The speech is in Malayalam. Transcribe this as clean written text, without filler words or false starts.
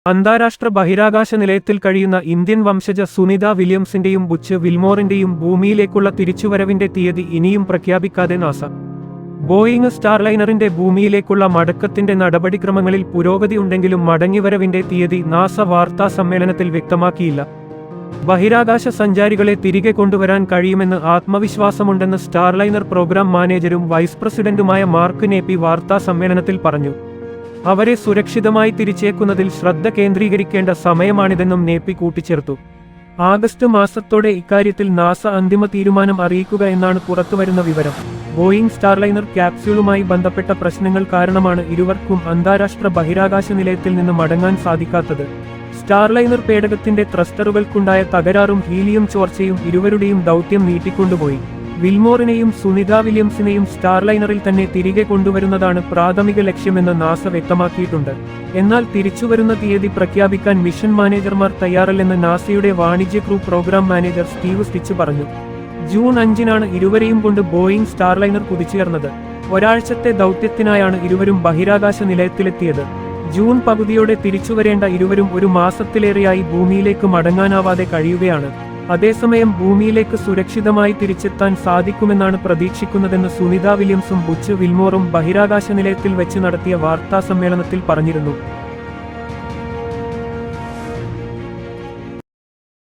അന്താരാഷ്ട്ര ബഹിരാകാശ നിലയത്തിൽ കഴിയുന്ന ഇന്ത്യൻ വംശജ സുനിത വില്യംസിന്റെയും ബുച്ച് വിൽമോറിന്റെയും ഭൂമിയിലേക്കുള്ള തിരിച്ചുവരവിന്റെ തീയതി ഇനിയും പ്രഖ്യാപിക്കാതെ നാസ. ബോയിങ് സ്റ്റാർലൈനറിന്റെ ഭൂമിയിലേക്കുള്ള മടക്കത്തിന്റെ നടപടിക്രമങ്ങളിൽ പുരോഗതിയുണ്ടെങ്കിലും മടങ്ങിവരവിന്റെ തീയതി നാസ വാർത്താ സമ്മേളനത്തിൽ വ്യക്തമാക്കിയില്ല. ബഹിരാകാശ സഞ്ചാരികളെ തിരികെ കൊണ്ടുവരാൻ കഴിയുമെന്ന് ആത്മവിശ്വാസമുണ്ടെന്ന് സ്റ്റാർലൈനർ പ്രോഗ്രാം മാനേജരും വൈസ് പ്രസിഡന്റുമായ മാർക്ക് നേപ്പി വാർത്താ സമ്മേളനത്തിൽ പറഞ്ഞു. അവരെ സുരക്ഷിതമായി തിരിച്ചേക്കുന്നതിൽ ശ്രദ്ധ കേന്ദ്രീകരിക്കേണ്ട സമയമാണിതെന്നും നേപ്പി കൂട്ടിച്ചേർത്തു. ആഗസ്റ്റ് മാസത്തോടെ ഇക്കാര്യത്തിൽ നാസ അന്തിമ തീരുമാനം അറിയിക്കുക എന്നാണ് പുറത്തുവരുന്ന വിവരം. ബോയിങ് സ്റ്റാർലൈനർ ക്യാപ്സ്യൂളുമായി ബന്ധപ്പെട്ട പ്രശ്നങ്ങൾ കാരണമാണ് ഇരുവർക്കും അന്താരാഷ്ട്ര ബഹിരാകാശ നിലയത്തിൽ നിന്ന് മടങ്ങാൻ സാധിക്കാത്തത്. സ്റ്റാർലൈനർ പേടകത്തിന്റെ ത്രസ്റ്ററുകൾക്കുണ്ടായ തകരാറും ഹീലിയം ചോർച്ചയും ഇരുവരുടെയും ദൗത്യം നീട്ടിക്കൊണ്ടുപോയി. വിൽമോറിനെയും സുനിത വില്യംസിനെയും സ്റ്റാർലൈനറിൽ തന്നെ തിരികെ കൊണ്ടുവരുന്നതാണ് പ്രാഥമിക ലക്ഷ്യമെന്ന് നാസ വ്യക്തമാക്കിയിട്ടുണ്ട്. എന്നാൽ തിരിച്ചുവരുന്ന തീയതി പ്രഖ്യാപിക്കാൻ മിഷൻ മാനേജർമാർ തയ്യാറല്ലെന്ന് നാസയുടെ വാണിജ്യ crew programme manager Steve Stich പറഞ്ഞു. ജൂൺ 5-നാണ് ഇരുവരെയും കൊണ്ട് ബോയിങ് സ്റ്റാർലൈനർ കുതിച്ചുയർന്നത്. ഒരാഴ്ചത്തെ ദൗത്യത്തിനായാണ് ഇരുവരും ബഹിരാകാശ നിലയത്തിലെത്തിയത്. ജൂൺ പകുതിയോടെ തിരിച്ചുവരേണ്ട ഇരുവരും ഒരു മാസത്തിലേറെയായി ഭൂമിയിലേക്ക് മടങ്ങാനാവാതെ കഴിയുകയാണ്. അതേസമയം ഭൂമിയിലേക്ക് സുരക്ഷിതമായി തിരിച്ചെത്താൻ സാധിക്കുമെന്നാണ് പ്രതീക്ഷിക്കുന്നതെന്ന് സുനിത വില്യംസും ബുച്ച് വിൽമോറും ബഹിരാകാശ നിലയത്തിൽ വെച്ച് നടത്തിയ വാർത്താ സമ്മേളനത്തിൽ പറഞ്ഞിരുന്നു.